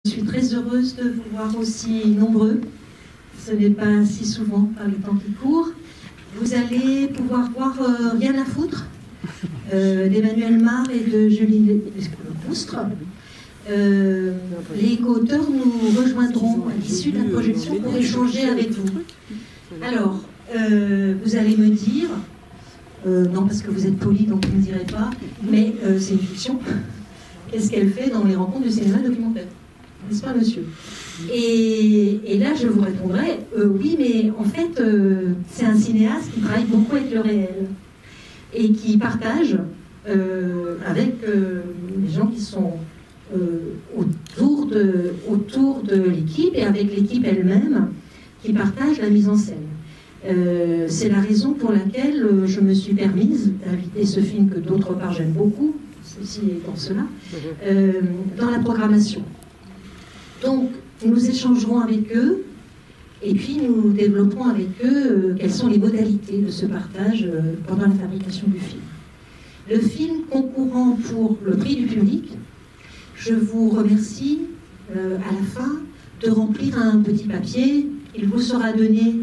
Je suis très heureuse de vous voir aussi nombreux. Ce n'est pas si souvent par le temps qui court. Vous allez pouvoir voir Rien à foutre d'Emmanuel Mar et de Julie Loustre. Les co-auteurs nous rejoindront à l'issue de la projection pour échanger avec vous. Alors, vous allez me dire, non parce que vous êtes poli donc vous ne me direz pas, mais c'est une fiction. Qu'est-ce qu'elle fait dans les rencontres du cinéma documentaire? N'est-ce pas, monsieur? Et là, je vous répondrai, oui, mais en fait, c'est un cinéaste qui travaille beaucoup avec le réel et qui partage avec les gens qui sont autour de l'équipe et avec l'équipe elle-même qui partage la mise en scène. C'est la raison pour laquelle je me suis permise d'inviter ce film que d'autre part j'aime beaucoup, ceci étant cela, dans la programmation. Donc, nous échangerons avec eux et puis nous développerons avec eux quelles sont les modalités de ce partage pendant la fabrication du film. Le film concourant pour le prix du public, je vous remercie à la fin de remplir un petit papier. Il vous sera donné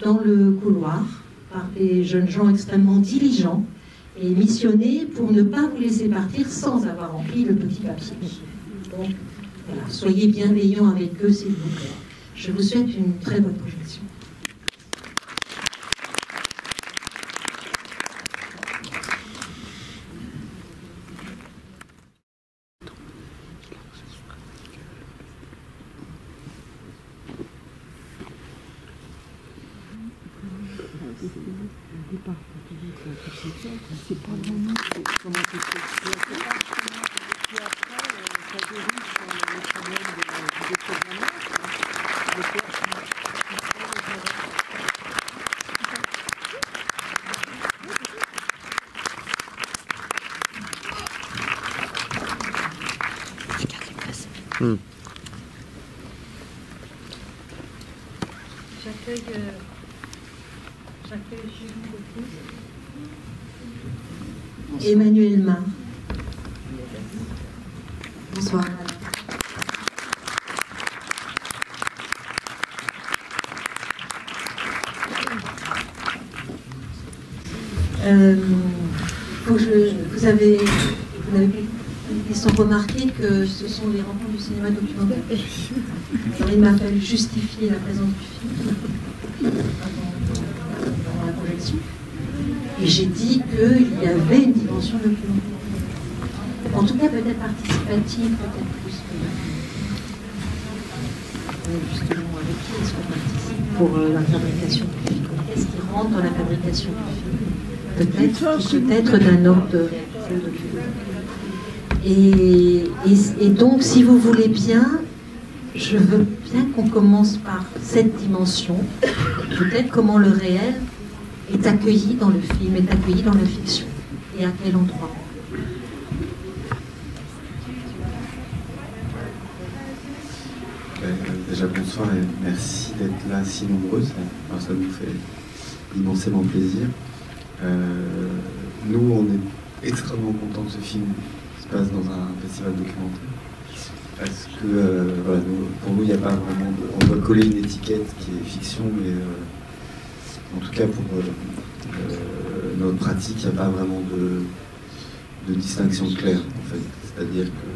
dans le couloir par des jeunes gens extrêmement diligents et missionnés pour ne pas vous laisser partir sans avoir rempli le petit papier. Donc, voilà, soyez bienveillants avec eux, s'il vous plaît. Je vous souhaite une très bonne projection. C'est pas vraiment comment ça se fait. Puis après, ça dérive sur le problème du décodement. J'accueille Julie Loustre. Emmanuel Mar. Bonsoir. Vous avez sans remarquer que ce sont les rencontres du cinéma documentaire. Alors, il m'a fallu justifier la présence du film dans la projection. Et j'ai dit qu'il y avait une dimension documentaire. En tout cas, peut-être participative, peut-être plus que... Justement, avec qui est-ce qu'on participe pour la fabrication du film? Qu'est-ce qui rentre dans la fabrication du film? Peut-être d'un ordre de documentaire. Et donc, si vous voulez bien, je veux bien qu'on commence par cette dimension, peut-être comment le réel est accueilli dans le film, est accueilli dans la fiction, et à quel endroit. Déjà bonsoir et merci d'être là si nombreuses, enfin, ça nous fait immensément plaisir. Nous, on est extrêmement contents que ce film se passe dans un festival documentaire. Parce que voilà, pour nous, il n'y a pas vraiment on doit coller une étiquette qui est fiction, mais en tout cas pour notre pratique, il n'y a pas vraiment de distinction claire, en fait. C'est-à-dire que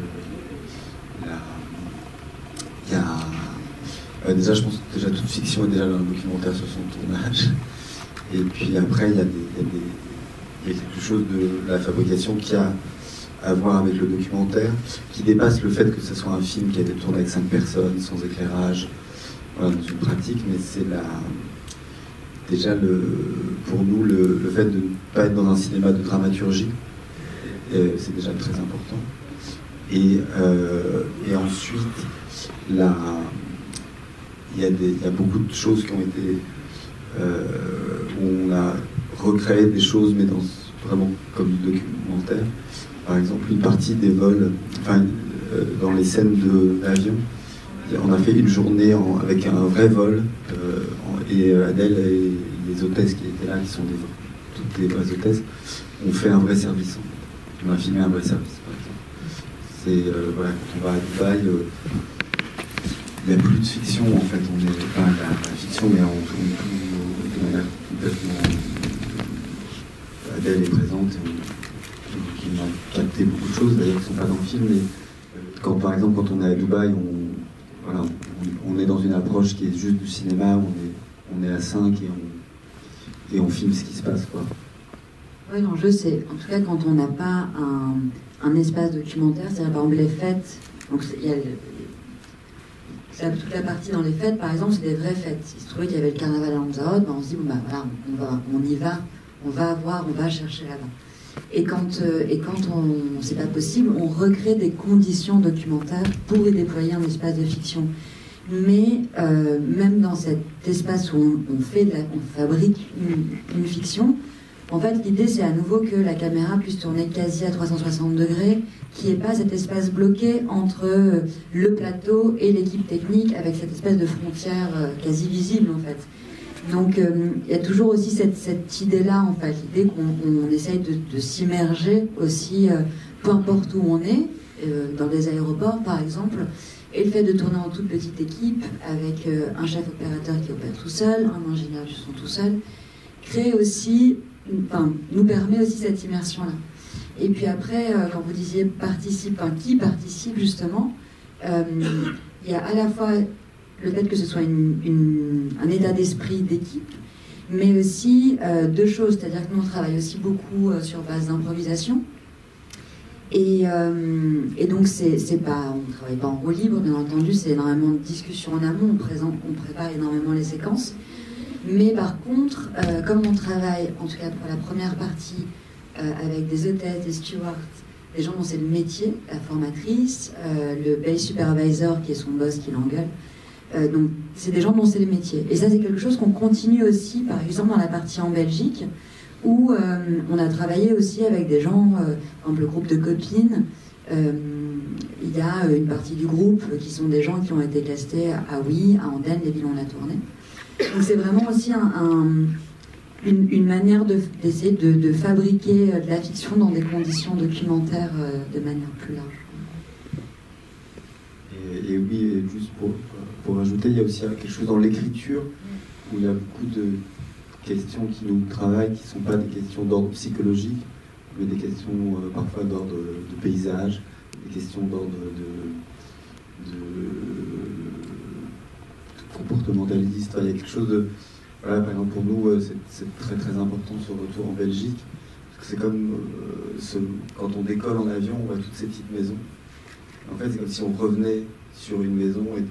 il y a déjà, je pense que déjà toute fiction est déjà un documentaire sur son tournage. Et puis après, il y a quelque chose de la fabrication qui a à voir avec le documentaire, qui dépasse le fait que ce soit un film qui a été tourné avec 5 personnes, sans éclairage, voilà, dans une pratique, mais c'est déjà pour nous le fait de ne pas être dans un cinéma de dramaturgie, c'est déjà très important. Et ensuite, il y a beaucoup de choses qui ont été où on a recréé des choses, mais vraiment comme du documentaire. Par exemple, une partie des vols, dans les scènes d'avion, on a fait une journée avec un vrai vol, et Adèle et les hôtesses qui étaient là, qui sont toutes des vraies hôtesses, ont fait un vrai service. En fait. On a filmé un vrai service, par exemple. C'est, voilà, quand on va à Dubaï, il n'y a plus de fiction en fait, enfin, la fiction, mais on tourne tout de manière complètement. Adèle est présente, qui a capté beaucoup de choses, d'ailleurs qui ne sont pas dans le film, mais quand, par exemple, quand on est à Dubaï, on est dans une approche qui est juste du cinéma, on est à 5 et on filme ce qui se passe, quoi. Oui, l'enjeu, c'est, en tout cas, quand on n'a pas un espace documentaire, c'est-à-dire, par exemple, les fêtes, donc il y a toute la partie dans les fêtes, par exemple, c'est des vraies fêtes. Il se trouvait qu'il y avait le carnaval à Lanzarote, on se dit, bon, bah voilà, on y va, on va chercher là-bas. Et quand c'est pas possible, on recrée des conditions documentaires pour y déployer un espace de fiction. Mais même dans cet espace où on fabrique une fiction, en fait, l'idée, c'est à nouveau que la caméra puisse tourner quasi à 360 degrés, qu'il n'y ait pas cet espace bloqué entre le plateau et l'équipe technique, avec cette espèce de frontière quasi visible, en fait. Donc, il y a toujours aussi cette idée-là, en fait, l'idée qu'on essaye de s'immerger aussi, peu importe où on est, dans des aéroports, par exemple, et le fait de tourner en toute petite équipe, avec un chef opérateur qui opère tout seul, un ingénieur du son tout seul, crée aussi... nous permet aussi cette immersion-là. Et puis après, quand vous disiez qui participe justement, il y a à la fois le fait que ce soit un état d'esprit d'équipe, mais aussi deux choses, c'est-à-dire que nous on travaille aussi beaucoup sur base d'improvisation. Et donc on ne travaille pas en roue libre, bien entendu, c'est énormément de discussions en amont, on prépare énormément les séquences. Mais par contre, comme on travaille, en tout cas pour la première partie, avec des hôtesses, des stewards, des gens dont c'est le métier, la formatrice, le base supervisor qui est son boss qui l'engueule, donc c'est des gens dont c'est le métier. Et ça, c'est quelque chose qu'on continue aussi, par exemple, dans la partie en Belgique, où on a travaillé aussi avec des gens, par exemple le groupe de copines. Il y a une partie du groupe qui sont des gens qui ont été castés à Oui, à Andenne, les villes où on a tourné. Donc c'est vraiment aussi une manière d'essayer de fabriquer de la fiction dans des conditions documentaires de manière plus large. Et oui, juste pour ajouter, il y a aussi quelque chose dans l'écriture où il y a beaucoup de questions qui nous travaillent, qui ne sont pas des questions d'ordre psychologique, mais des questions parfois d'ordre de paysage, des questions d'ordre de comportementaliste. Il y a quelque chose de... Voilà, par exemple, pour nous, c'est très très important ce retour en Belgique. Parce que c'est comme quand on décolle en avion, on voit toutes ces petites maisons. En fait, c'est comme si on revenait sur une maison et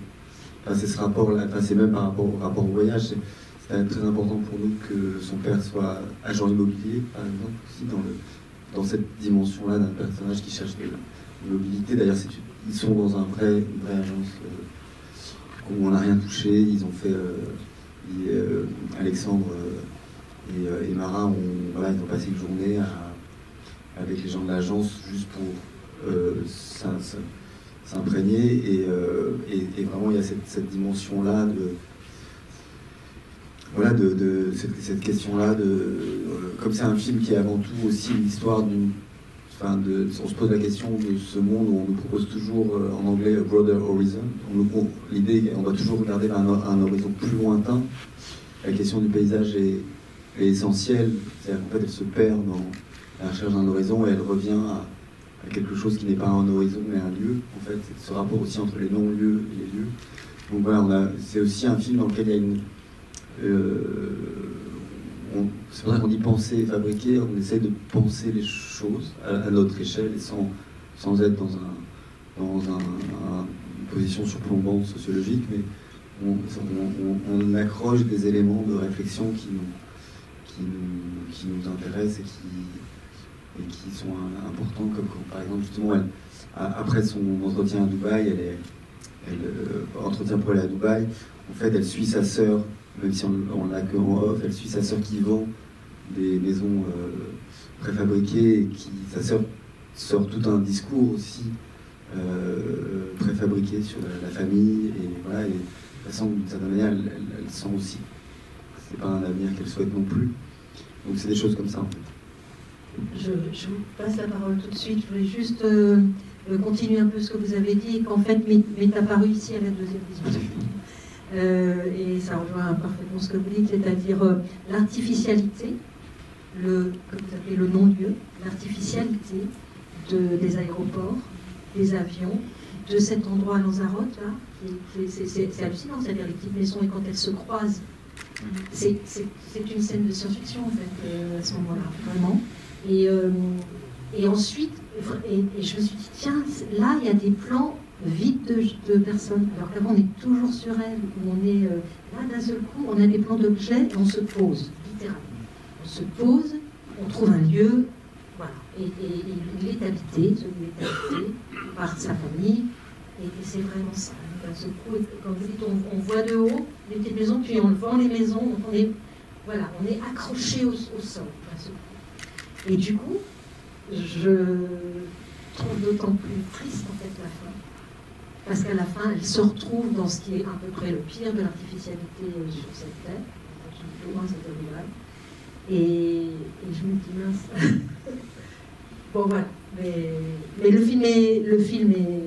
c'est ce rapport-là, c'est même par rapport au voyage. C'est très important pour nous que son père soit agent immobilier, par exemple, aussi dans cette dimension-là d'un personnage qui cherche de l'immobilité. D'ailleurs, ils sont dans une vraie agence où on n'a rien touché. Ils ont fait, Alexandre et Mara, ils ont passé une journée avec les gens de l'agence juste pour s'imprégner. Et vraiment, il y a cette dimension-là de cette question-là, comme c'est un film qui est avant tout aussi l'histoire on se pose la question de ce monde où on nous propose toujours, en anglais, a broader horizon. L'idée, on doit toujours regarder vers un horizon plus lointain. La question du paysage est essentielle. C'est-à-dire qu'en fait, elle se perd dans la recherche d'un horizon et elle revient à quelque chose qui n'est pas un horizon mais un lieu. En fait, c'est ce rapport aussi entre les non-lieux et les lieux. Donc voilà, c'est aussi un film dans lequel il y a une... c'est vrai qu'on dit penser et fabriquer, on essaie de penser les choses à notre échelle et sans être dans une position surplombante sociologique, mais on accroche des éléments de réflexion qui nous intéressent et qui sont importants, comme par exemple justement après son entretien à Dubaï, entretien pour aller à Dubaï, en fait elle suit sa sœur. Même si on l'a que en off, elle suit sa sœur qui vend des maisons préfabriquées et sa sœur sort tout un discours aussi préfabriqué sur la famille et voilà, et elle sent d'une certaine manière, elle sent aussi que c'est pas un avenir qu'elle souhaite non plus. Donc c'est des choses comme ça en fait. Je vous passe la parole tout de suite. Je voulais juste continuer un peu ce que vous avez dit, qu'en fait m'est apparu ici à la deuxième vision du film. Et ça rejoint parfaitement ce que vous dites, c'est-à-dire l'artificialité, que vous appelez le non-lieu, l'artificialité des aéroports, des avions, de cet endroit à Lanzarote, là, c'est hallucinant, c'est-à-dire les petites maisons, et quand elles se croisent, c'est une scène de science-fiction, en fait, à ce moment-là, vraiment. Et ensuite, et je me suis dit, tiens, là, il y a des plans vides de personnes, alors qu'avant, on est toujours sur elles, où on est, là, d'un seul coup, on a des plans d'objets, et on se pose, littéralement. On se pose, on trouve un lieu, voilà, et il est habité, celui est habité par sa famille, et c'est vraiment ça. D'un seul coup, quand vous dites, on voit de haut les petites maisons, puis on vend les maisons, donc on est accroché au sol, d'un seul coup. Et du coup, je trouve d'autant plus triste, en fait, la fin. Parce qu'à la fin, elle se retrouve dans ce qui est à peu près le pire de l'artificialité sur cette terre, au moins cette rival. Et je me dis, mince. Bon, voilà. Mais le film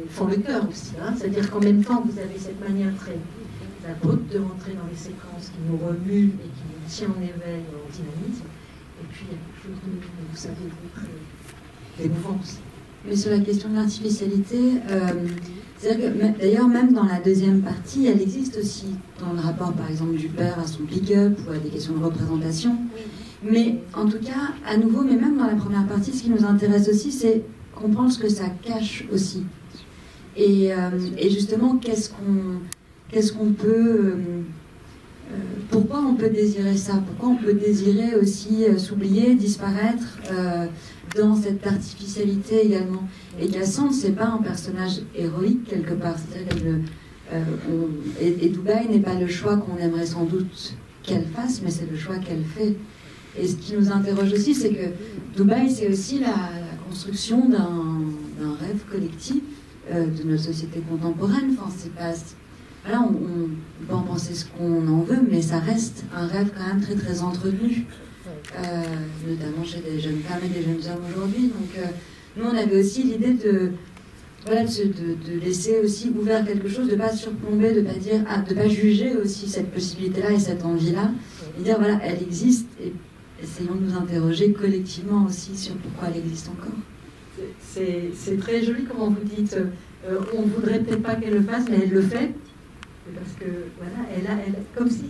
fend le cœur aussi. Hein. C'est-à-dire qu'en même temps, vous avez cette manière très abrupte de rentrer dans les séquences qui nous remuent et qui nous tient en éveil, en dynamisme. Et puis, il y a quelque chose de, vous savez, très émouvant aussi. Mais sur la question de l'artificialité, c'est-à-dire que d'ailleurs, même dans la deuxième partie, elle existe aussi dans le rapport, par exemple, du père à son pick-up ou à des questions de représentation. Mais en tout cas, à nouveau, mais même dans la première partie, ce qui nous intéresse aussi, c'est comprendre ce que ça cache aussi. Et justement, qu'est-ce qu'on peut... pourquoi on peut désirer ça? Pourquoi on peut désirer aussi s'oublier, disparaître dans cette artificialité également? Et Cassandre, c'est pas un personnage héroïque quelque part. C'est-à-dire et Dubaï n'est pas le choix qu'on aimerait sans doute qu'elle fasse, mais c'est le choix qu'elle fait. Et ce qui nous interroge aussi, c'est que Dubaï, c'est aussi la construction d'un rêve collectif de notre société contemporaine. Enfin, c'est pas... Voilà, on peut en penser ce qu'on en veut, mais ça reste un rêve quand même très très entretenu, notamment chez des jeunes femmes et des jeunes hommes aujourd'hui. Donc nous, on avait aussi l'idée de laisser aussi ouvert quelque chose, de ne pas surplomber, de ne pas juger aussi cette possibilité-là et cette envie-là, et dire voilà, elle existe, et essayons de nous interroger collectivement aussi sur pourquoi elle existe encore. C'est très joli comment vous dites, on ne voudrait peut-être pas qu'elle le fasse, mais elle le fait. Parce que, voilà, elle comme si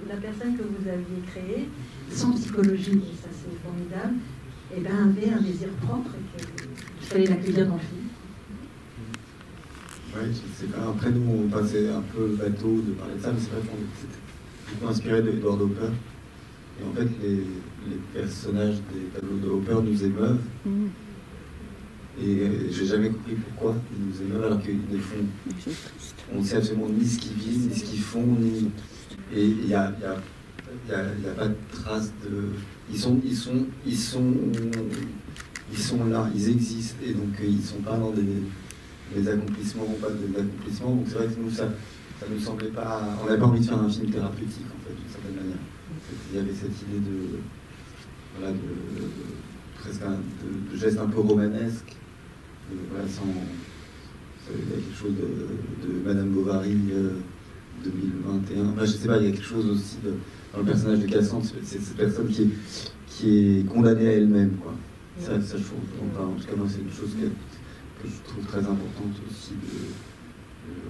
la personne que vous aviez créée, sans psychologie, et ça c'est formidable, eh ben, avait un désir propre et qu'il fallait l'accueillir dans le film. Oui, je sais pas. Après, nous, on passait un peu le bateau de parler de ça, mais c'est vrai qu'on était beaucoup inspiré de Edward Hopper. Et en fait, les personnages des tableaux de Hopper nous émeuvent. Et j'ai jamais compris pourquoi ils nous émeuvent alors qu'ils les font. On ne sait absolument ni ce qu'ils vivent, ni ce qu'ils font, ni. Et il n'y a pas de trace de. Ils sont là, ils existent, et donc ils ne sont pas dans des accomplissements ou pas des accomplissements. Donc c'est vrai que nous, ça ne nous semblait pas. On n'avait pas envie de faire un film thérapeutique, en fait, d'une certaine manière. Il y avait cette idée de presque de geste un peu romanesque. Voilà, il y a quelque chose de Madame Bovary 2021. Enfin, je sais pas, il y a quelque chose aussi dans le personnage de Cassandre, c'est cette personne qui est condamnée à elle-même, quoi. C'est vrai que ça, je trouve, en tout cas, moi, c'est une chose que je trouve très importante aussi.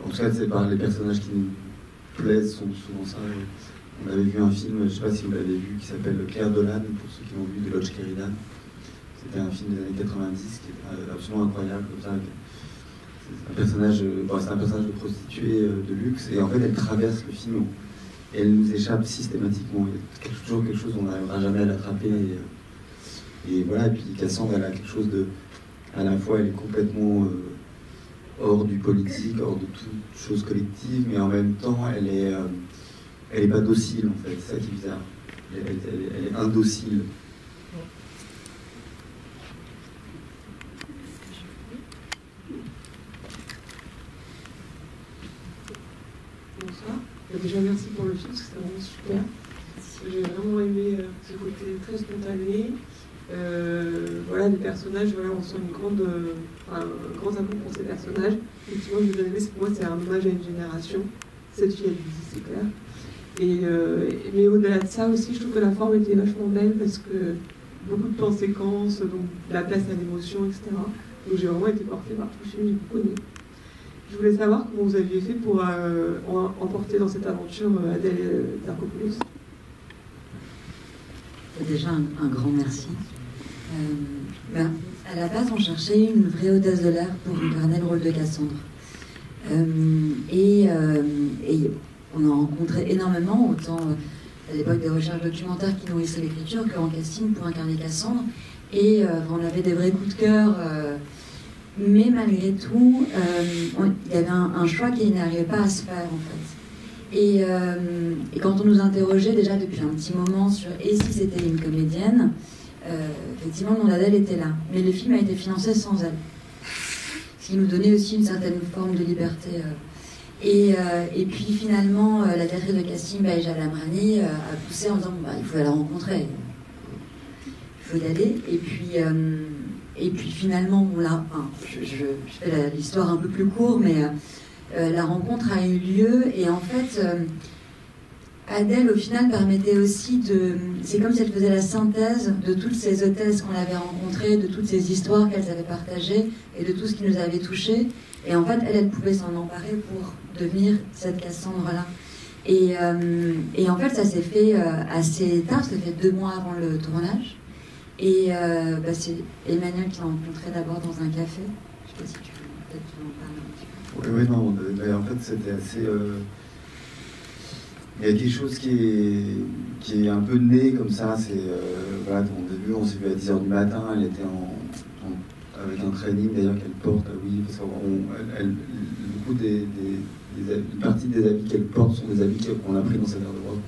En tout cas, c'est par les personnages qui nous plaisent, sont souvent ça. On avait vu un film, je ne sais pas si vous l'avez vu, qui s'appelle Claire Dolan, pour ceux qui l'ont vu, de Lodge Sheridan. C'était un film des années 90 qui est absolument incroyable, comme ça. C'est un personnage de prostituée de luxe, et en fait, elle traverse le film et elle nous échappe systématiquement. Il y a toujours quelque chose qu'on n'arrivera jamais à l'attraper. Et voilà, et puis Cassandre, elle a quelque chose de. À la fois, elle est complètement hors du politique, hors de toute chose collective, mais en même temps, elle est pas docile, en fait. C'est ça qui est bizarre. Elle est indocile. Bonsoir. Déjà, merci pour le film, c'était vraiment super. J'ai vraiment aimé ce côté très spontané. Voilà, les personnages, voilà, on sent un grand amour pour ces personnages. Effectivement, je vous avais dit, pour moi, c'est un hommage à une génération. Cette fille, elle dit, c'est clair. Mais au-delà de ça aussi, je trouve que la forme était vachement belle parce que beaucoup de plans séquences, donc la place à l'émotion, etc. Donc j'ai vraiment été portée par tout le film, j'ai beaucoup aimé. Je voulais savoir comment vous aviez fait pour emporter dans cette aventure Adèle Exarchopoulos. Déjà, un grand merci. À la base, on cherchait une vraie hôtesse de l'air pour incarner le rôle de Cassandre. Et on a rencontré énormément, autant à l'époque des recherches documentaires qui nourrissaient l'écriture qu'en casting pour incarner Cassandre. Et on avait des vrais coups de cœur. Mais malgré tout, il y avait un choix qui n'arrivait pas à se faire, en fait. Et quand on nous interrogeait déjà depuis un petit moment sur « et si c'était une comédienne », effectivement, le nom d'Adèle était là. Mais le film a été financé sans elle. Ce qui nous donnait aussi une certaine forme de liberté. Et puis finalement, la directrice de casting, Baïja Lamrani, a poussé en disant il faut la rencontrer. Il faut y aller. Et puis finalement, je fais l'histoire un peu plus courte, mais la rencontre a eu lieu. Et en fait, Adèle, au final, permettait aussi de... C'est comme si elle faisait la synthèse de toutes ces hôtesses qu'on avait rencontrées, de toutes ces histoires qu'elles avaient partagées et de tout ce qui nous avait touchés. Et en fait, elle pouvait s'en emparer pour devenir cette Cassandre-là. Et en fait, ça s'est fait assez tard, ça fait 2 mois avant le tournage. Et c'est Emmanuel qui l'a rencontré d'abord dans un café. Je ne sais pas si tu veux peut-être en parler un petit peu. Oui, non, en fait, c'était assez... Il y a quelque chose qui est un peu né comme ça. C'est voilà, au début, on s'est vu à 10h du matin. Elle était avec un training d'ailleurs qu'elle porte. Oui, parce beaucoup une partie des habits qu'elle porte sont des habits qu'on a pris dans sa garde-robe.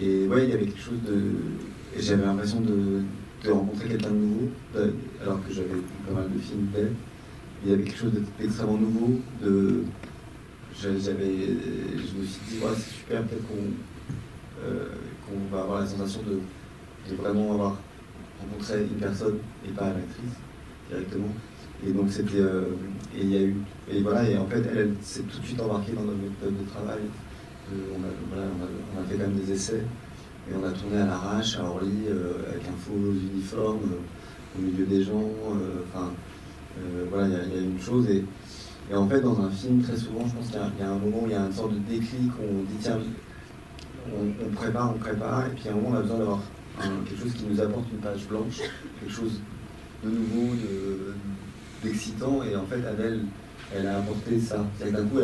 Et ouais, il y avait quelque chose de... Et j'avais l'impression de rencontrer quelqu'un de nouveau, alors que j'avais pas mal de films d'elle. Il y avait quelque chose d'extrêmement nouveau. Je me suis dit, ouais, c'est super, peut-être qu'on va avoir la sensation de vraiment avoir rencontré une personne et pas l'actrice directement. Et donc c'était... et il y a eu... Et voilà, et en fait, elle s'est tout de suite embarquée dans notre méthode de travail. On a fait quand même des essais. Et on a tourné à l'arrache, à Orly, avec un faux uniforme, au milieu des gens. Voilà, il y a une chose. Et en fait, dans un film, très souvent, je pense qu'il y a un moment où il y a une sorte de déclic, où on dit, tiens, on prépare, et puis à un moment, on a besoin d'avoir quelque chose qui nous apporte une page blanche, quelque chose de nouveau, d'excitant. Et en fait, Adèle, elle a apporté ça. C'est-à-dire que d'un coup,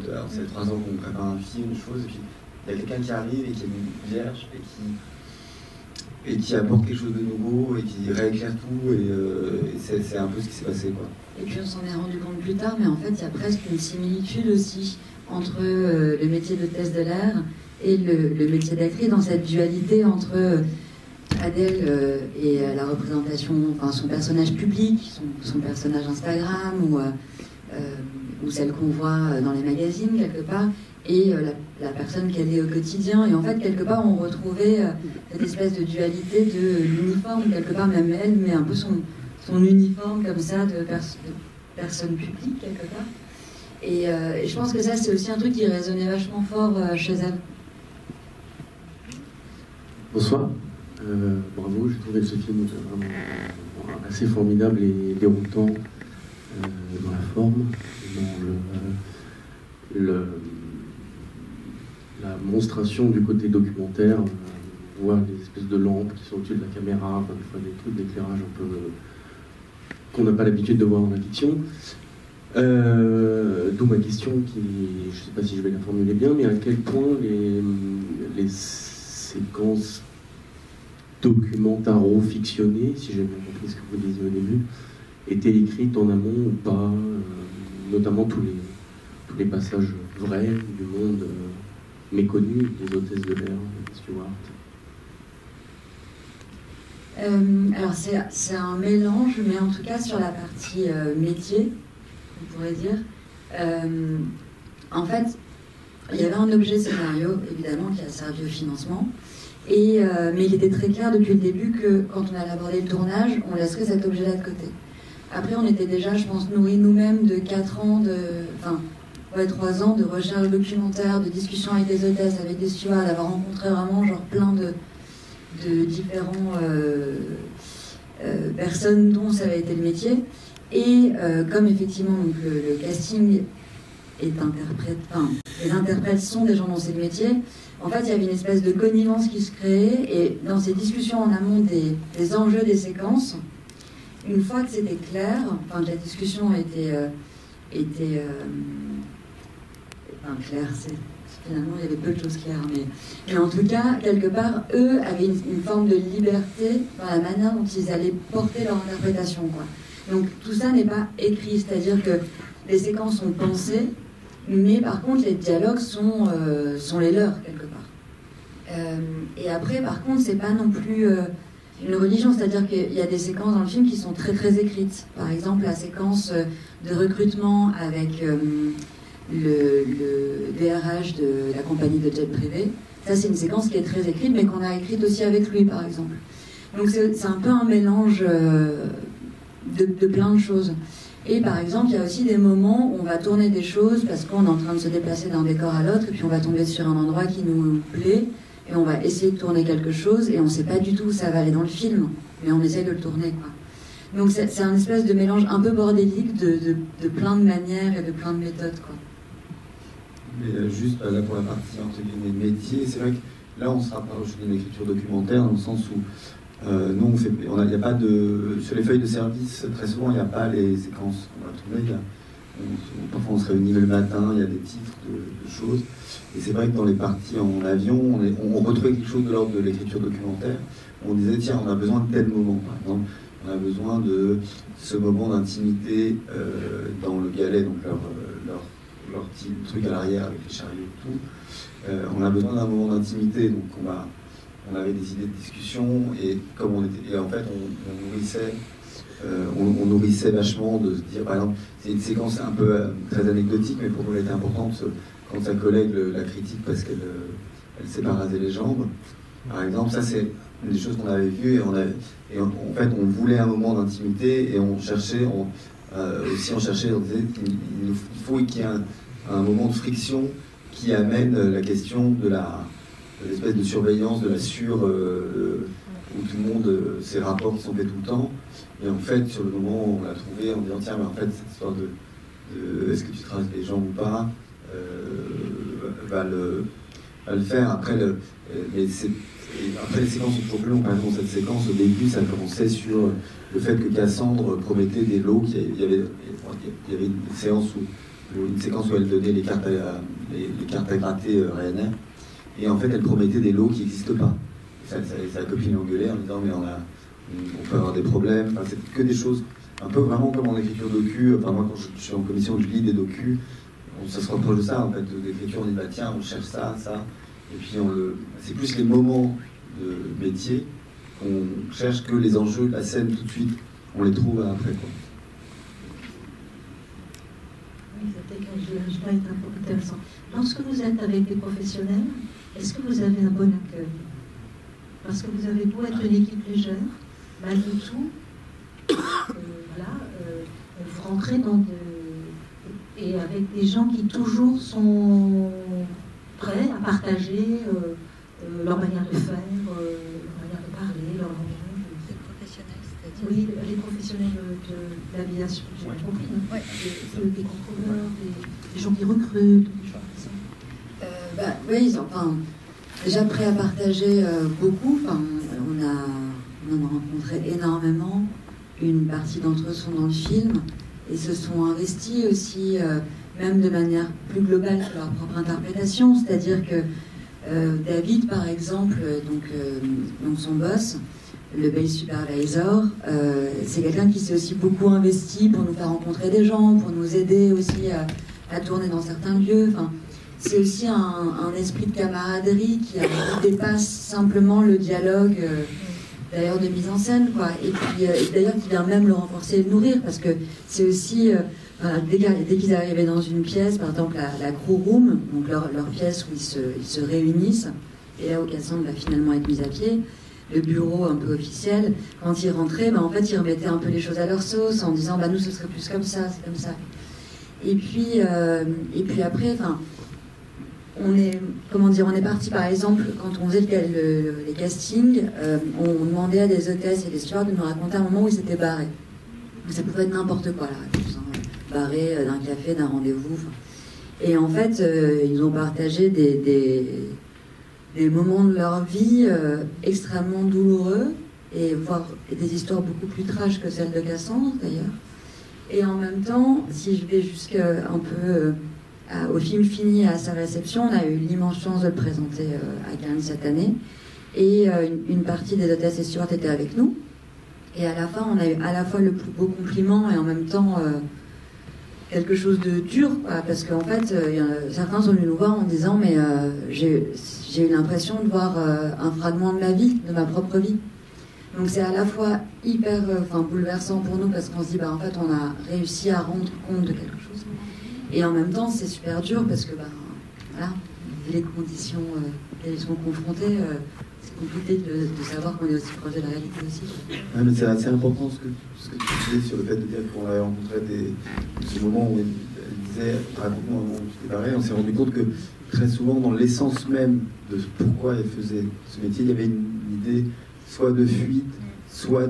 ça fait 3 ans qu'on prépare un film, une chose, et puis il y a quelqu'un qui arrive et qui est une vierge et qui apporte quelque chose de nouveau et qui rééclaire tout, et c'est un peu ce qui s'est passé, quoi. Et puis on s'en est rendu compte plus tard, mais en fait il y a presque une similitude aussi entre le métier d'hôtesse de l'air et le métier d'actrice, dans cette dualité entre Adèle et la représentation, enfin son personnage public, son personnage Instagram ou celle qu'on voit dans les magazines quelque part, et la personne qu'elle est au quotidien. Et en fait, quelque part, on retrouvait cette espèce de dualité de l'uniforme, quelque part, même elle met un peu son uniforme comme ça de personne publique, quelque part. Et je pense que ça, c'est aussi un truc qui résonnait vachement fort chez elle. Bonsoir. Bravo, j'ai trouvé ce film vraiment assez formidable et déroutant dans la forme, dans la monstration du côté documentaire. On voit des espèces de lampes qui sont au-dessus de la caméra, des fois des trucs d'éclairage un peu qu'on n'a pas l'habitude de voir dans la fiction. D'où ma question qui, je ne sais pas si je vais la formuler bien, mais à quel point les séquences documentaro-fictionnées, si j'ai bien compris ce que vous disiez au début, étaient écrites en amont ou pas, notamment tous les passages vrais du monde méconnu des hôtesses de l'air, des stewards. Alors c'est un mélange, mais en tout cas sur la partie métier, on pourrait dire. En fait, il y avait un objet scénario, évidemment, qui a servi au financement. Mais il était très clair depuis le début que quand on allait aborder le tournage, on laisserait cet objet-là de côté. Après, on était déjà, je pense, nourris nous-mêmes de 4 ans, 3 ans de recherche documentaire, de discussions avec des hôtesses, avec des stewards, d'avoir rencontré vraiment genre plein de différents personnes dont ça avait été le métier. Et comme effectivement donc, le casting est les interprètes sont des gens dont c'est le métier, en fait il y avait une espèce de connivence qui se créait, et dans ces discussions en amont des enjeux des séquences, une fois que c'était clair, que la discussion était claire, finalement il y avait peu de choses claires, mais en tout cas, quelque part, eux avaient une forme de liberté dans la manière dont ils allaient porter leur interprétation, quoi. Donc tout ça n'est pas écrit, c'est-à-dire que les séquences sont pensées, mais par contre les dialogues sont les leurs, quelque part. Et après, par contre, c'est pas non plus une religion, c'est-à-dire qu'il y a des séquences dans le film qui sont très très écrites. Par exemple, la séquence de recrutement avec le DRH de la compagnie de jet privé, ça c'est une séquence qui est très écrite, mais qu'on a écrite aussi avec lui, par exemple. Donc c'est un peu un mélange de plein de choses. Et par exemple, il y a aussi des moments où on va tourner des choses parce qu'on est en train de se déplacer d'un décor à l'autre, et puis on va tomber sur un endroit qui nous plaît, et on va essayer de tourner quelque chose, et on ne sait pas du tout où ça va aller dans le film, mais on essaye de le tourner, quoi. Donc c'est un espèce de mélange un peu bordélique de plein de manières et de plein de méthodes, quoi. Mais juste là pour la partie entre guillemets métier, c'est vrai que là on se rapproche d'une écriture documentaire dans le sens où nous il n'y a pas de sur les feuilles de service, très souvent il n'y a pas les séquences qu'on va tourner. Parfois on se réunit le matin, il y a des titres de choses, et c'est vrai que dans les parties en avion on retrouvait quelque chose de l'ordre de l'écriture documentaire. On disait tiens, on a besoin de tel moment, par exemple on a besoin de ce moment d'intimité dans le galet, donc leur petit truc à l'arrière avec les chariots et tout. On a besoin d'un moment d'intimité, donc on avait des idées de discussion, et comme en fait on nourrissait vachement de se dire, par exemple, c'est une séquence un peu très anecdotique, mais pour nous elle était importante quand sa collègue la critique parce qu'elle s'est pas rasé les jambes, par exemple. Ça c'est une des choses qu'on avait vues, et en fait on voulait un moment d'intimité, et on cherchait, on disait qu'il faut qu'il y ait un moment de friction qui amène la question de l'espèce de surveillance, de la où tout le monde, ces rapports qui sont faits tout le temps. Et en fait, sur le moment, on l'a trouvé en disant tiens, mais en fait, cette histoire de est-ce que tu te rases les jambes ou pas, va le faire. Après, les séquences sont toujours plus longues. Par exemple, cette séquence, au début, ça commençait sur le fait que Cassandre promettait des lots. Il y avait une séquence où elle donnait les cartes à gratter Ryanair. Et en fait, elle promettait des lots qui n'existent pas. Sa copine l'engueulait en disant mais on peut avoir des problèmes. Enfin, c'est que des choses un peu vraiment comme en écriture docu. Enfin, moi, quand je suis en commission, je lis des docus. Ça se rapproche de ça, en fait, de l'écriture. On dit bah tiens, on cherche ça. Et puis c'est plus les moments de métier qu'on cherche que les enjeux de la scène tout de suite. On les trouve après, quoi. Oui, ça va être intéressant. Lorsque vous êtes avec des professionnels, est-ce que vous avez un bon accueil? Parce que vous avez beau être une équipe légère, malgré tout, vous rentrez et avec des gens qui toujours sont prêts à partager leur manière de faire, leur manière de parler, leur langage. Les professionnels, c'est-à-dire? Oui, les professionnels de l'aviation, j'ai compris. Hein. Ouais. Des contrôleurs, des gens qui recrutent, des choses comme ça. Oui, ils sont déjà prêts à partager beaucoup. On en a rencontré énormément. Une partie d'entre eux sont dans le film et se sont investis aussi, même de manière plus globale sur leur propre interprétation. C'est-à-dire que David, par exemple, donc son boss, le base supervisor, c'est quelqu'un qui s'est aussi beaucoup investi pour nous faire rencontrer des gens, pour nous aider aussi à tourner dans certains lieux. Enfin, c'est aussi un esprit de camaraderie qui dépasse simplement le dialogue, d'ailleurs, de mise en scène, quoi. Et puis, d'ailleurs, qui vient même le renforcer et le nourrir, parce que c'est aussi, dès qu'ils arrivaient dans une pièce, par exemple la crew room, donc leur pièce où ils se réunissent, et là où Cassandre va finalement être mise à pied, le bureau un peu officiel, quand ils rentraient, en fait, ils remettaient un peu les choses à leur sauce en disant nous, ce serait plus comme ça, c'est comme ça. Et puis après, on est parti, par exemple, quand on faisait les castings, on demandait à des hôtesses et des stewards de nous raconter un moment où ils s'étaient barrés. Ça pouvait être n'importe quoi, la réponse, barrés d'un café, d'un rendez-vous. Et en fait, ils nous ont partagé des moments de leur vie extrêmement douloureux, et voire des histoires beaucoup plus trash que celles de Cassandre, d'ailleurs. Et en même temps, si je vais jusqu'à un peu au film fini, à sa réception, on a eu l'immense chance de le présenter à Cannes cette année. Et une partie des hôtesses et stewards était avec nous. Et à la fin, on a eu à la fois le plus beau compliment et en même temps quelque chose de dur, quoi, parce qu'en fait, certains sont venus nous voir en disant mais j'ai eu l'impression de voir un fragment de ma vie, de ma propre vie. Donc c'est à la fois hyper bouleversant pour nous parce qu'on se dit en fait on a réussi à rendre compte de quelque chose, et en même temps c'est super dur parce que voilà, les conditions auxquelles ils sont confrontés, c'est compliqué de savoir qu'on est aussi proche de la réalité aussi. Ouais, mais c'est assez important ce que tu disais sur le fait de dire qu'on avait rencontré ce moment où elle disait raconte-moi un moment où tu t'es barré. On s'est rendu compte que très souvent dans l'essence même de pourquoi elle faisait ce métier, il y avait une idée soit de fuite, soit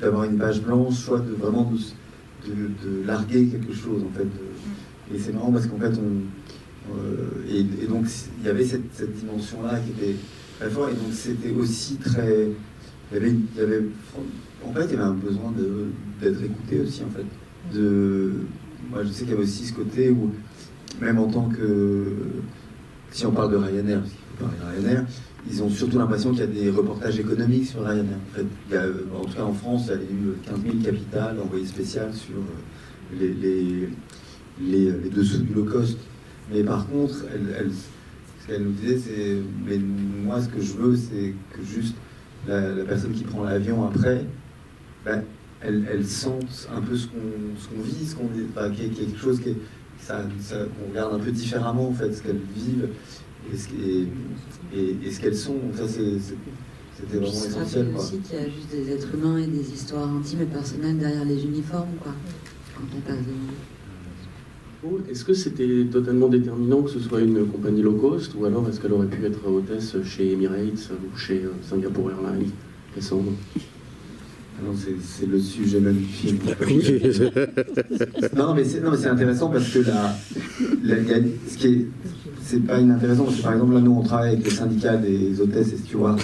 d'avoir une page blanche, soit de vraiment de larguer quelque chose en fait. Et c'est marrant parce qu'en fait et donc il y avait cette dimension-là qui était très forte, et donc c'était aussi très, il y avait en fait il y avait un besoin d'être écouté aussi en fait. Moi je sais qu'il y avait aussi ce côté où même en tant que, si on parle de Ryanair, parce qu'il faut parler de Ryanair, ils ont surtout l'impression qu'il y a des reportages économiques sur Ryanair. En fait, en tout cas en France, il y a eu 15 000 capitales envoyées spéciales sur les dessous du low cost. Mais par contre, ce qu'elle nous disait, c'est mais moi ce que je veux, c'est que juste la personne qui prend l'avion après, elle sente un peu ce qu'on vit, qu'il y a quelque chose qu'on regarde un peu différemment en fait, ce qu'elles vivent et ce qu'elles sont. Donc ça c'était vraiment essentiel. Je aussi qu'il y a juste des êtres humains et des histoires intimes et personnelles derrière les uniformes, quoi, quand on passe devant. Est-ce que c'était totalement déterminant que ce soit une compagnie low cost, ou alors est-ce qu'elle aurait pu être hôtesse chez Emirates ou chez Singapore Airlines, Cassandre? Non, c'est le sujet même du film. non, mais c'est intéressant parce que c'est pas inintéressant parce que par exemple là nous on travaille avec les syndicats des hôtesses et stewards,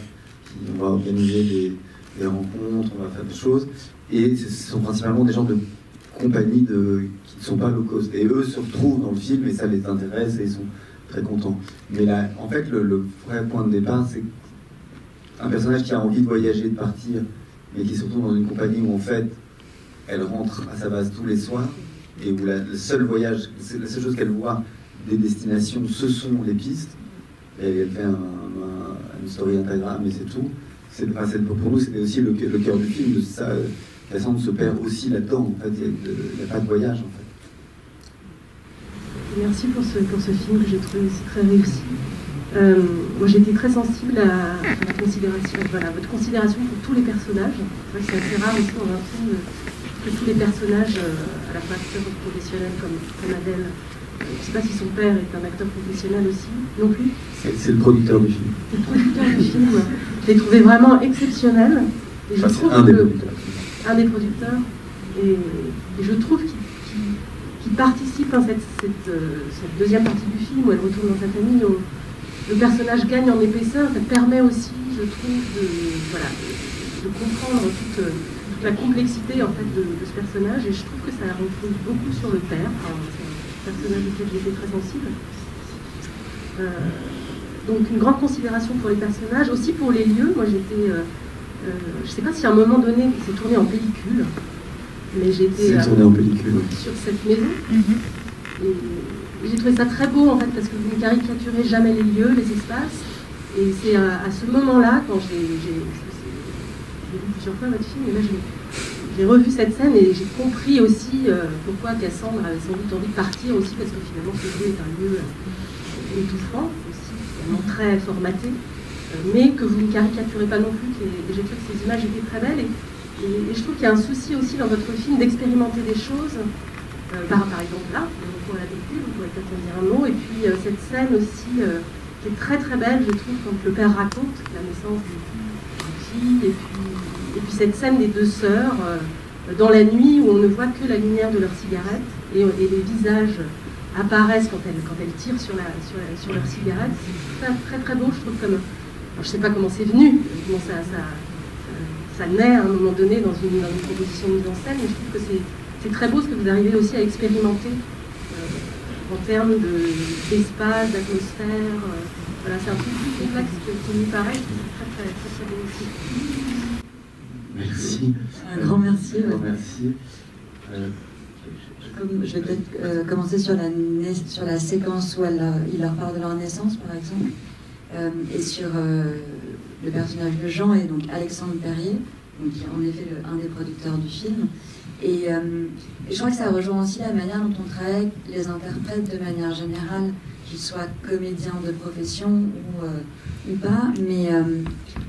on va organiser des rencontres, on va faire des choses, et ce sont principalement des gens de compagnies qui ne sont pas low cost, et eux se retrouvent dans le film et ça les intéresse et ils sont très contents. Mais là, en fait, le vrai point de départ, c'est un personnage qui a envie de voyager, de partir, mais qui se retrouve dans une compagnie où en fait elle rentre à sa base tous les soirs, et où le seul voyage, la seule chose qu'elle voit des destinations, ce sont les pistes, et elle fait une story Instagram et c'est tout. Pour nous c'était aussi le cœur du film, de ça. Cassandre se perd aussi là-dedans, en fait, il n'y a pas de voyage en fait. Merci pour ce film que j'ai trouvé aussi très réussi. Moi j'ai été très sensible à la considération, votre considération pour tous les personnages. C'est assez rare aussi dans un film que tous les personnages, à la fois acteurs professionnels comme Adèle, je ne sais pas si son père est un acteur professionnel aussi, non plus. C'est le producteur du film. C'est le producteur du film. Je l'ai trouvé vraiment exceptionnel. Et je trouve un des producteurs. Et je trouve qu'il participe à cette deuxième partie du film où elle retourne dans sa famille, où le personnage gagne en épaisseur. Ça permet aussi, je trouve, de comprendre toute la complexité en fait, de ce personnage. Et je trouve que ça repose beaucoup sur le père. C'est un personnage auquel j'étais très sensible. Donc une grande considération pour les personnages, aussi pour les lieux. Moi j'étais... je ne sais pas si à un moment donné, c'est tourné en pellicule, mais j'étais sur cette maison. Et j'ai trouvé ça très beau en fait, parce que vous ne caricaturez jamais les lieux, les espaces. Et c'est à ce moment-là, quand j'ai vu plusieurs fois votre film, et là j'ai revu cette scène et j'ai compris aussi pourquoi Cassandre avait sans doute envie de partir aussi, parce que finalement ce lieu est un lieu étouffant, aussi, vraiment très formaté. mais que vous ne caricaturez pas non plus. Et j'ai trouvé que ces images étaient très belles. Et je trouve qu'il y a un souci aussi dans votre film d'expérimenter des choses. Par exemple là, le retour à la vérité, vous pourrez peut-être en dire un mot. Et puis cette scène aussi qui est très très belle, je trouve, quand le père raconte la naissance d'une fille. Et puis cette scène des deux sœurs dans la nuit où on ne voit que la lumière de leur cigarette et les visages apparaissent quand elles tirent sur leur cigarette. C'est très, très très beau, je trouve. Comme, alors, je ne sais pas comment c'est venu, comment ça naît à un moment donné dans une proposition de mise en scène, mais je trouve que c'est très beau ce que vous arrivez aussi à expérimenter en termes d'espace, d'atmosphère. Voilà, c'est un truc plus complexe qui nous paraît, c'est très, très, très beau aussi. Merci. Un grand merci. Un grand merci. Je vais peut-être commencer sur la séquence où il leur parle de leur naissance, par exemple, et sur le personnage de Jean et donc Alexandre Perrier, donc, qui est en effet un des producteurs du film. Et je crois que ça rejoint aussi la manière dont on travaille avec les interprètes de manière générale, qu'ils soient comédiens de profession ou pas. Mais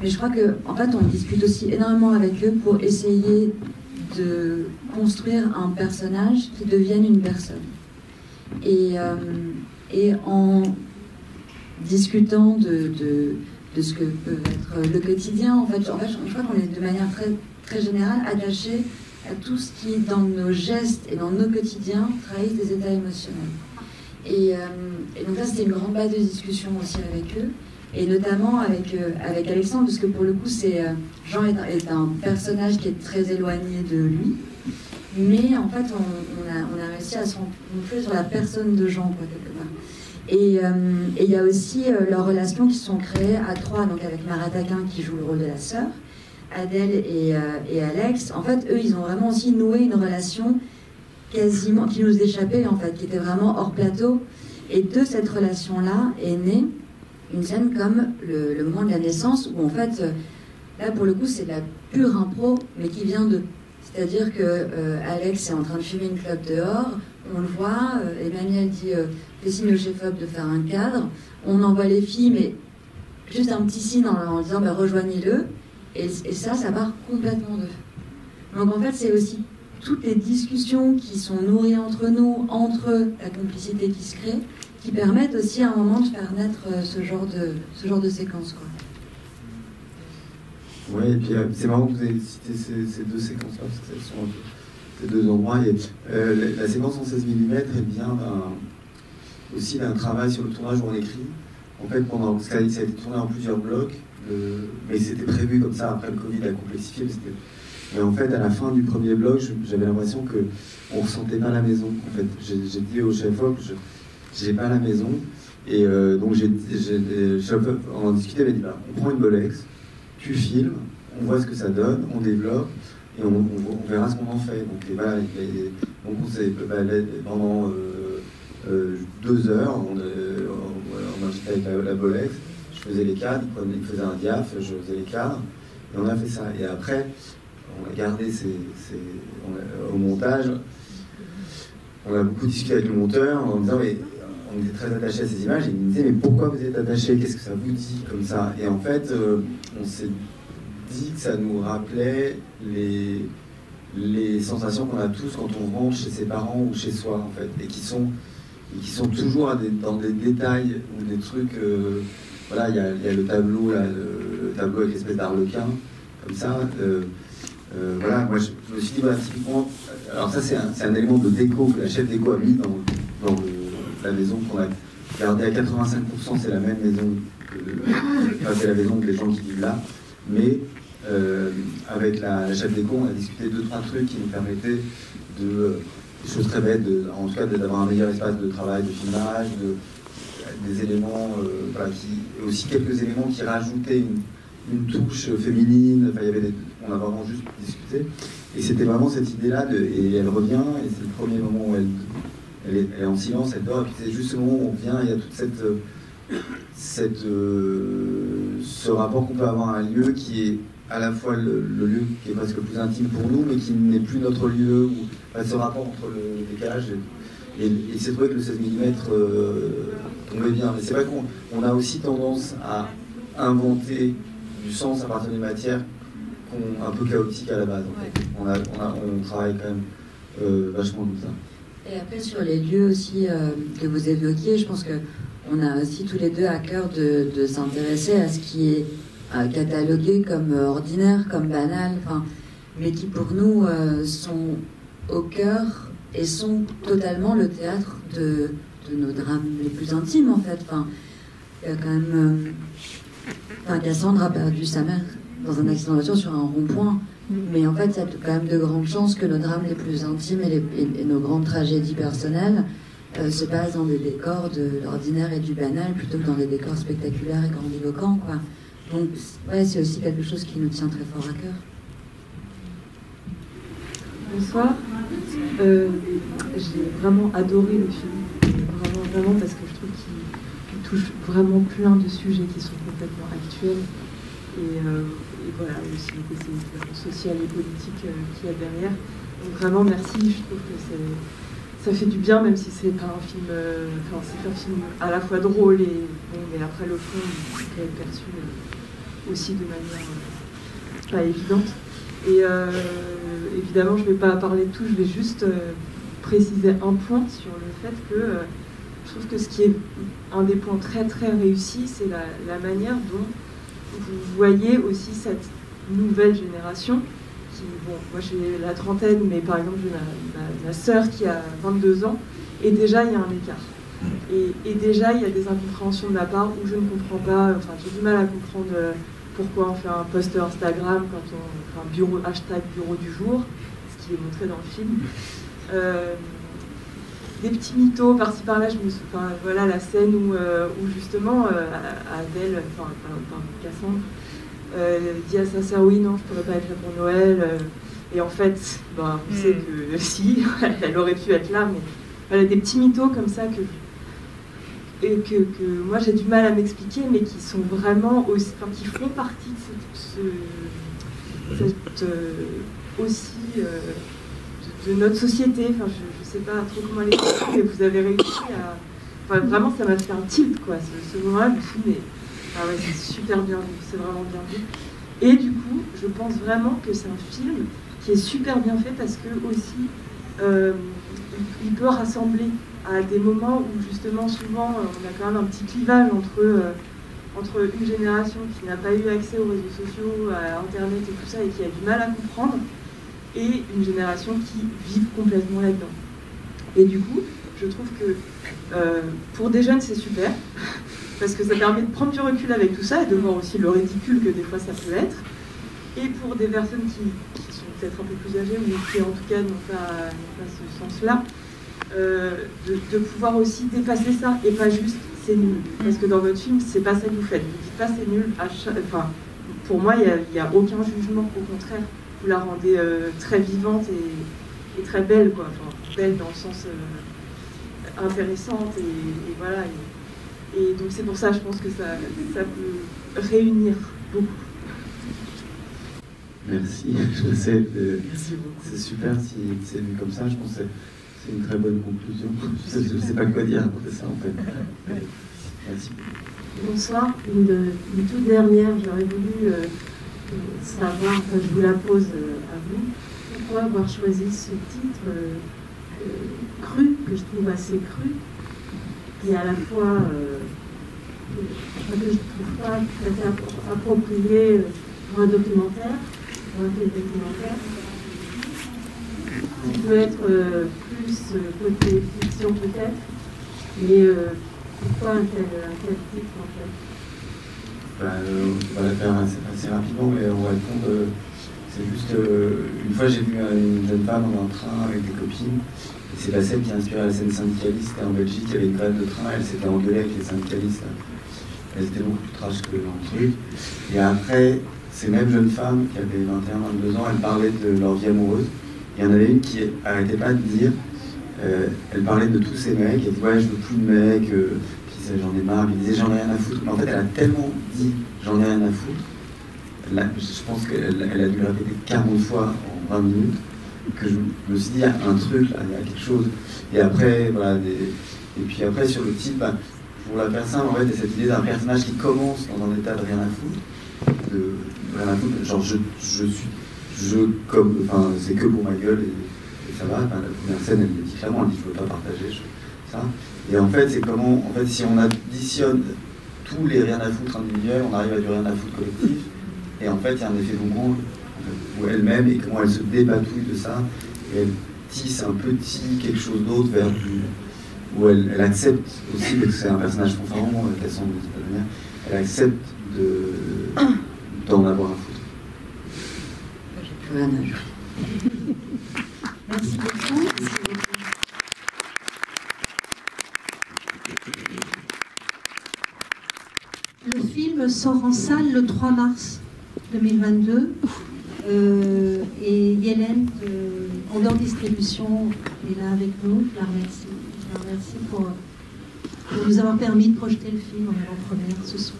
je crois qu'en fait, on discute aussi énormément avec eux pour essayer de construire un personnage qui devienne une personne. Et en discutant de ce que peut être le quotidien, en fait, je crois qu'on est de manière très, très générale attaché à tout ce qui, dans nos gestes et dans nos quotidiens, trahit des états émotionnels. Et donc là, c'était une grande base de discussion aussi avec eux, et notamment avec Alexandre, parce que pour le coup, Jean est un personnage qui est très éloigné de lui, mais en fait, on a réussi à se rencontrer sur la personne de Jean, quoi, quelque part. Et il y a aussi leurs relations qui sont créées à trois, donc avec Mara Taquin qui joue le rôle de la sœur, Adèle et Alex. En fait, eux, ils ont vraiment aussi noué une relation quasiment qui nous échappait, en fait, qui était vraiment hors plateau. Et de cette relation-là est née une scène comme le moment de la naissance, où en fait, là, pour le coup, c'est de la pure impro, mais qui vient de... C'est-à-dire que Alex est en train de fumer une clope dehors, on le voit, Emmanuel dit fais signe au chef-op de faire un cadre, on envoie les filles, mais juste un petit signe en disant rejoignez-le, et ça part complètement d'eux. Donc en fait, c'est aussi toutes les discussions qui sont nourries entre nous, entre la complicité qui se crée, qui permettent aussi à un moment de faire naître ce genre de séquence, quoi. Oui, et puis c'est marrant que vous ayez cité ces deux séquences-là, parce que elles sont ces deux endroits. Et, la séquence en 16 mm, elle vient aussi d'un travail sur le tournage où on écrit. En fait, ça a été tourné en plusieurs blocs, mais c'était prévu comme ça. Après le Covid a complexifié. Mais en fait, à la fin du premier bloc, j'avais l'impression qu'on ne ressentait pas la maison. En fait, j'ai dit au chef-op, j'ai pas la maison. Et donc, on en discutait, il m'a dit on prend une Bolex, tu filmes, on voit ce que ça donne, on développe, et on verra ce qu'on en fait. Donc, pendant 2 heures, on agitait avec la Bolex, je faisais les cadres, il faisait un diaph, je faisais les cadres, et on a fait ça. Et après, on a gardé au montage, on a beaucoup discuté avec le monteur en disant, mais on était très attachés à ces images, et il me disait, mais pourquoi vous êtes attachés? Qu'est-ce que ça vous dit comme ça? Et en fait, on s'est dit que ça nous rappelait les sensations qu'on a tous quand on rentre chez ses parents ou chez soi, en fait, et qui sont toujours dans des détails ou des trucs. Voilà, il y a le tableau, là, le tableau avec l'espèce d'arlequin, comme ça. Voilà, moi je me suis dit, voilà, typiquement, alors ça c'est un élément de déco que la chef déco a mis dans la maison qu'on a gardée à 85%, c'est la même maison c'est la maison des gens qui vivent là, mais avec la chef déco, on a discuté 2-3 trucs qui nous permettaient des choses très bêtes, en tout cas d'avoir un meilleur espace de travail, de filmage, des éléments, et aussi quelques éléments qui rajoutaient une touche féminine. Enfin, on a vraiment juste discuté, et c'était vraiment cette idée-là, et elle revient, et c'est le premier moment où elle est en silence, elle dort, et puis c'est juste ce moment où on vient, il y a toute ce rapport qu'on peut avoir à un lieu qui est à la fois le lieu qui est presque le plus intime pour nous, mais qui n'est plus notre lieu, ce rapport entre le décalage, et c'est vrai que le 16 mm tombait bien, mais c'est vrai qu'on a aussi tendance à inventer du sens à partir d'une matière un peu chaotique à la base. En fait. On travaille quand même vachement comme ça. Et après, sur les lieux aussi que vous évoquiez, je pense qu'on a aussi tous les deux à cœur de s'intéresser à ce qui est catalogué comme ordinaire, comme banal, mais qui pour nous sont au cœur et sont totalement le théâtre de nos drames les plus intimes, en fait. Il y a quand même... Cassandre a perdu sa mère dans un accident de voiture sur un rond-point. Mais en fait, il y a quand même de grandes chances que nos drames les plus intimes et nos grandes tragédies personnelles se passent dans des décors de l'ordinaire et du banal plutôt que dans des décors spectaculaires et grandiloquents, quoi. Donc, ouais, c'est aussi quelque chose qui nous tient très fort à cœur. Bonsoir. J'ai vraiment adoré le film. Vraiment, parce que je trouve qu'il touche vraiment plein de sujets qui sont complètement actuels. Et voilà, aussi les questions sociales et politiques qu'il y a derrière. Donc vraiment, merci. Je trouve que ça fait du bien, même si c'est pas un film... c'est un film à la fois drôle et bon, mais après le fond, il peut être perçu aussi de manière pas évidente. Et évidemment, je ne vais pas parler de tout, je vais juste préciser un point sur le fait que je trouve que ce qui est un des points très très réussis, c'est la manière dont vous voyez aussi cette nouvelle génération qui, bon, moi j'ai la trentaine, mais par exemple j'ai ma sœur qui a 22 ans, et déjà il y a un écart. Et déjà il y a des incompréhensions de ma part où je ne comprends pas, j'ai du mal à comprendre pourquoi on fait un post Instagram quand on fait un hashtag bureau du jour, ce qui est montré dans le film. Des petits mythos par-ci par-là, voilà la scène où justement Adèle, Cassandre, dit à sa sœur oui non je pourrais pas être là pour Noël, et en fait on sait que si, elle aurait pu être là, mais voilà des petits mythos comme ça que moi j'ai du mal à m'expliquer, mais qui sont vraiment aussi, qui font partie de aussi de notre société. Je ne sais pas trop comment l'expliquer, mais vous avez réussi à... vraiment, ça m'a fait un tilt, quoi. Ce moment-là, je me suis dit, mais... Ah ouais, c'est super bien vu, c'est vraiment bien vu. Et du coup, je pense vraiment que c'est un film qui est super bien fait parce que aussi, il peut rassembler à des moments où justement, souvent, on a quand même un petit clivage entre une génération qui n'a pas eu accès aux réseaux sociaux, à Internet et tout ça, et qui a du mal à comprendre, et une génération qui vit complètement là-dedans. Et du coup, je trouve que pour des jeunes, c'est super, parce que ça permet de prendre du recul avec tout ça et de voir aussi le ridicule que des fois ça peut être. Et pour des personnes qui sont peut-être un peu plus âgées, mais qui en tout cas n'ont pas ce sens-là, de pouvoir aussi dépasser ça et pas juste c'est nul. Parce que dans votre film, c'est pas ça que vous faites. Vous dites pas c'est nul. Pour moi, il n'y a aucun jugement, au contraire. Vous la rendez très vivante et très belle, quoi. Belle dans le sens intéressante et voilà. Et donc c'est pour ça, je pense que ça peut réunir beaucoup. Merci. C'est super si c'est vu comme ça. Je pense que c'est une très bonne conclusion. Je ne sais pas quoi dire après ça, en fait. Merci. Bonsoir. Une toute dernière, j'aurais voulu savoir, je vous la pose à vous, pourquoi avoir choisi ce titre cru, que je trouve assez cru, et à la fois que je trouve pas tout à fait approprié pour un documentaire, pour un télédocumentaire, qui peut être plus côté fiction peut-être, mais pourquoi un tel titre en fait? On va la faire assez rapidement, mais on va répondre. C'est juste, une fois j'ai vu une jeune femme dans un train avec des copines, et c'est la scène qui a inspiré la scène syndicaliste. En Belgique, il y avait une grève de train, elle s'était engueulée avec les syndicalistes. Elles étaient beaucoup plus trash que dans le truc. Et après, ces mêmes jeunes femmes qui avaient 21-22 ans, elles parlaient de leur vie amoureuse. Il y en avait une qui n'arrêtait pas de dire, elle parlait de tous ces mecs, elle dit ouais, je veux plus de mecs, j'en ai marre, il disait j'en ai rien à foutre. Mais en fait, elle a tellement dit j'en ai rien à foutre, là, je pense qu'elle a dû le répéter 40 fois en 20 minutes, que je me suis dit il y a un truc, là, il y a quelque chose. Et après, voilà, et puis après sur le titre, je pour la faire simple, en fait, il y a cette idée d'un personnage qui commence dans un état de rien à foutre, genre enfin, c'est que pour ma gueule et ça va. Enfin, la première scène, elle le dit clairement, elle dit je ne veux pas partager ça. Et en fait, c'est comment, en fait, si on additionne tous les rien à foutre individuels, on arrive à du rien à foutre collectif. Et en fait, il y a un effet bonbon où elle-même et comment elle se dépatouille de ça, et elle tisse un petit quelque chose d'autre vers où elle accepte aussi, parce que c'est un personnage fanfaron, qu'elle semble de cette manière, elle accepte d'en avoir à foutre. J'ai plus rien à ajouter. Merci beaucoup. Le film sort en salle le 3 mars 2022 et Yélène de Andorre Distribution est là avec nous. Je la remercie pour nous avoir permis de projeter le film en avant-première ce soir.